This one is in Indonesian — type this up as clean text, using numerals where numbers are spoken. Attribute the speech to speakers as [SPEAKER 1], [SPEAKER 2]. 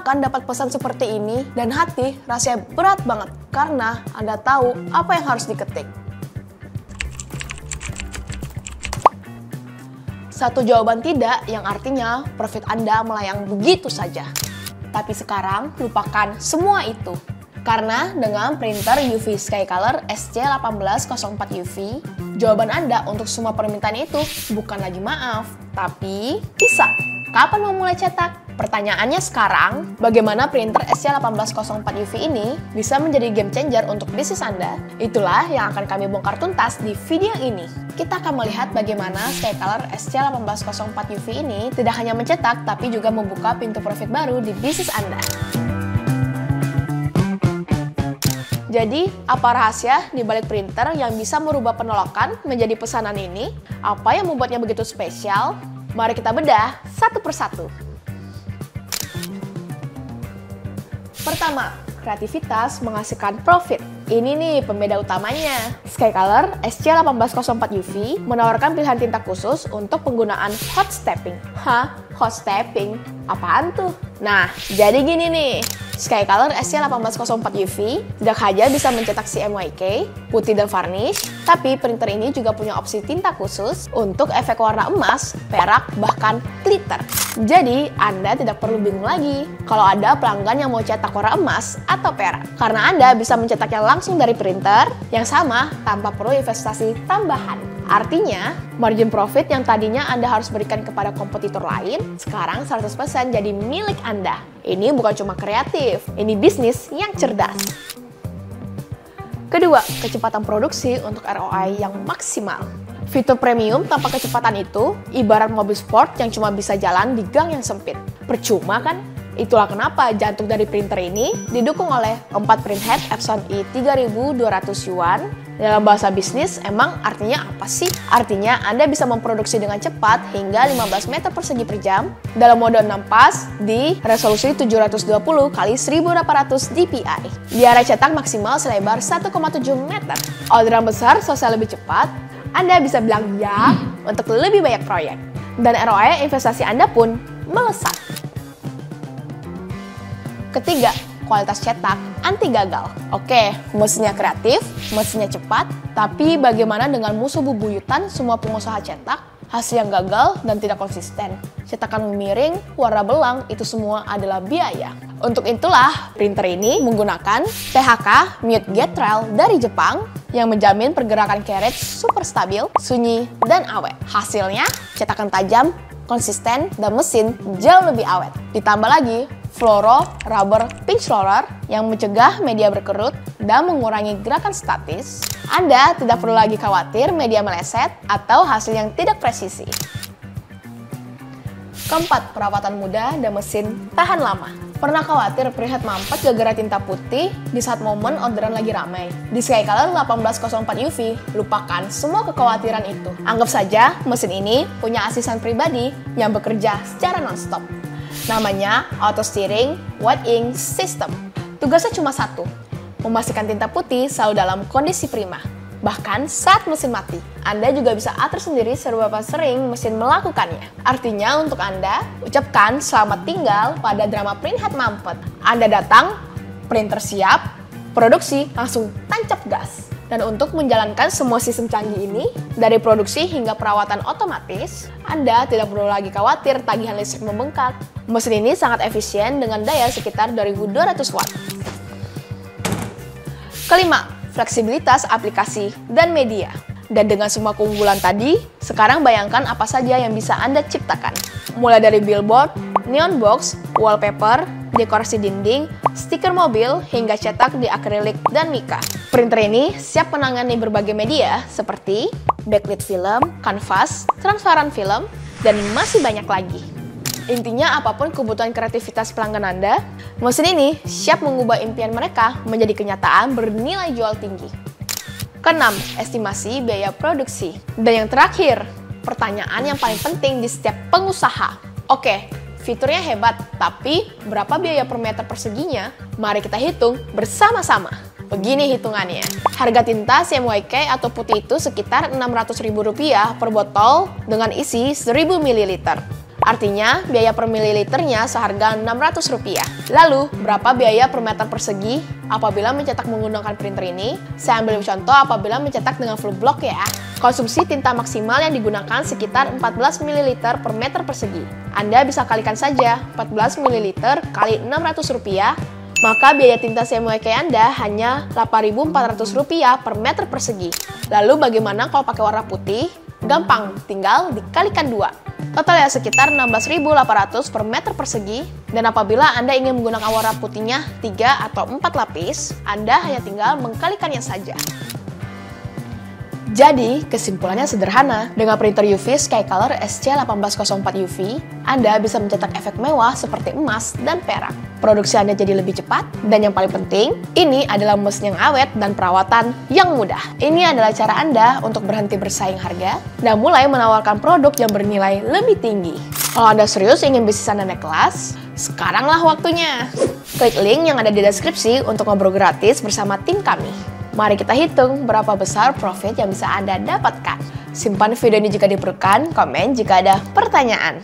[SPEAKER 1] Pernah kan dapat pesan seperti ini dan hati rasanya berat banget karena Anda tahu apa yang harus diketik. Satu jawaban tidak yang artinya profit Anda melayang begitu saja. Tapi sekarang lupakan semua itu. Karena dengan printer UV Skycolor SC1804 UV, jawaban Anda untuk semua permintaan itu bukan lagi maaf, tapi bisa. Kapan mau mulai cetak? Pertanyaannya sekarang, bagaimana printer SC1804 UV ini bisa menjadi game changer untuk bisnis Anda? Itulah yang akan kami bongkar tuntas di video ini. Kita akan melihat bagaimana Skycolor SC1804 UV ini tidak hanya mencetak, tapi juga membuka pintu profit baru di bisnis Anda. Jadi, apa rahasia di balik printer yang bisa merubah penolakan menjadi pesanan ini? Apa yang membuatnya begitu spesial? Mari kita bedah satu persatu. Pertama, kreativitas menghasilkan profit. Ini nih pembeda utamanya. Skycolor SC1804 UV menawarkan pilihan tinta khusus untuk penggunaan hot stepping. Hah? Hot stepping? Apaan tuh? Nah, jadi gini nih. Skycolor SC1804 UV tidak hanya bisa mencetak CMYK, putih dan varnish, tapi printer ini juga punya opsi tinta khusus untuk efek warna emas, perak, bahkan glitter. Jadi, Anda tidak perlu bingung lagi kalau ada pelanggan yang mau cetak warna emas atau perak. Karena Anda bisa mencetaknya langsung dari printer yang sama tanpa perlu investasi tambahan. Artinya, margin profit yang tadinya Anda harus berikan kepada kompetitor lain, sekarang 100% jadi milik Anda. Ini bukan cuma kreatif, ini bisnis yang cerdas. Kedua, kecepatan produksi untuk ROI yang maksimal. Fitur premium tanpa kecepatan itu ibarat mobil sport yang cuma bisa jalan di gang yang sempit. Percuma kan? Itulah kenapa jantung dari printer ini didukung oleh 4 printhead Epson i3200 Yuan. Dalam bahasa bisnis, emang artinya apa sih? Artinya Anda bisa memproduksi dengan cepat hingga 15 meter persegi per jam dalam mode 6 pas di resolusi 720 x 1800 dpi. Di area cetak maksimal selebar 1,7 meter. Orderan besar selesai lebih cepat, Anda bisa bilang ya untuk lebih banyak proyek. Dan ROI investasi Anda pun melesat. Ketiga, kualitas cetak anti gagal. Oke, mesinnya kreatif, mesinnya cepat, tapi bagaimana dengan musuh bebuyutan semua pengusaha cetak? Hasil yang gagal dan tidak konsisten. Cetakan miring, warna belang, itu semua adalah biaya. Untuk itulah, printer ini menggunakan THK Mute Gate Rail dari Jepang yang menjamin pergerakan carriage super stabil, sunyi, dan awet. Hasilnya, cetakan tajam, konsisten, dan mesin jauh lebih awet. Ditambah lagi, fluoro rubber pinch roller yang mencegah media berkerut dan mengurangi gerakan statis. Anda tidak perlu lagi khawatir media meleset atau hasil yang tidak presisi. Keempat, perawatan mudah dan mesin tahan lama. Pernah khawatir printhead mampet gara-gara tinta putih di saat momen orderan lagi ramai? Di Skycolor 1804 UV, lupakan semua kekhawatiran itu. Anggap saja mesin ini punya asisten pribadi yang bekerja secara non-stop. Namanya Auto Steering White Ink System. Tugasnya cuma satu, memastikan tinta putih selalu dalam kondisi prima. Bahkan saat mesin mati, Anda juga bisa atur sendiri seberapa sering mesin melakukannya. Artinya untuk Anda, ucapkan selamat tinggal pada drama printhead mampet. Anda datang, printer siap, produksi langsung tancap gas. Dan untuk menjalankan semua sistem canggih ini, dari produksi hingga perawatan otomatis, Anda tidak perlu lagi khawatir tagihan listrik membengkak. Mesin ini sangat efisien dengan daya sekitar 2200 watt. Kelima, fleksibilitas aplikasi dan media. Dan dengan semua keunggulan tadi, sekarang bayangkan apa saja yang bisa Anda ciptakan. Mulai dari billboard, neon box, wallpaper, dekorasi dinding, stiker mobil, hingga cetak di akrilik dan mika. Printer ini siap menangani berbagai media seperti backlit film, kanvas, transparan film, dan masih banyak lagi. Intinya apapun kebutuhan kreativitas pelanggan Anda, mesin ini siap mengubah impian mereka menjadi kenyataan bernilai jual tinggi. Keenam, estimasi biaya produksi. Dan yang terakhir, pertanyaan yang paling penting di setiap pengusaha. Oke, fiturnya hebat, tapi berapa biaya per meter perseginya? Mari kita hitung bersama-sama. Begini hitungannya. Harga tinta CMYK atau putih itu sekitar Rp600.000 per botol dengan isi 1000 ml. Artinya, biaya per mililiternya seharga Rp600. Lalu, berapa biaya per meter persegi apabila mencetak menggunakan printer ini? Saya ambil contoh apabila mencetak dengan full block ya. Konsumsi tinta maksimal yang digunakan sekitar 14 ml per meter persegi. Anda bisa kalikan saja 14 ml kali Rp600, maka biaya tinta CMYK Anda hanya Rp8.400 per meter persegi. Lalu bagaimana kalau pakai warna putih? Gampang, tinggal dikalikan 2. Totalnya sekitar 16.800 per meter persegi. Dan apabila Anda ingin menggunakan warna putihnya 3 atau 4 lapis, Anda hanya tinggal mengkalikannya saja. Jadi, kesimpulannya sederhana. Dengan printer UV Skycolor SC1804UV, Anda bisa mencetak efek mewah seperti emas dan perak. Produksi Anda jadi lebih cepat, dan yang paling penting, ini adalah mesin yang awet dan perawatan yang mudah. Ini adalah cara Anda untuk berhenti bersaing harga dan mulai menawarkan produk yang bernilai lebih tinggi. Kalau Anda serius ingin bisnis Anda naik kelas, sekaranglah waktunya. Klik link yang ada di deskripsi untuk ngobrol gratis bersama tim kami. Mari kita hitung berapa besar profit yang bisa Anda dapatkan. Simpan video ini jika diperlukan, komen jika ada pertanyaan.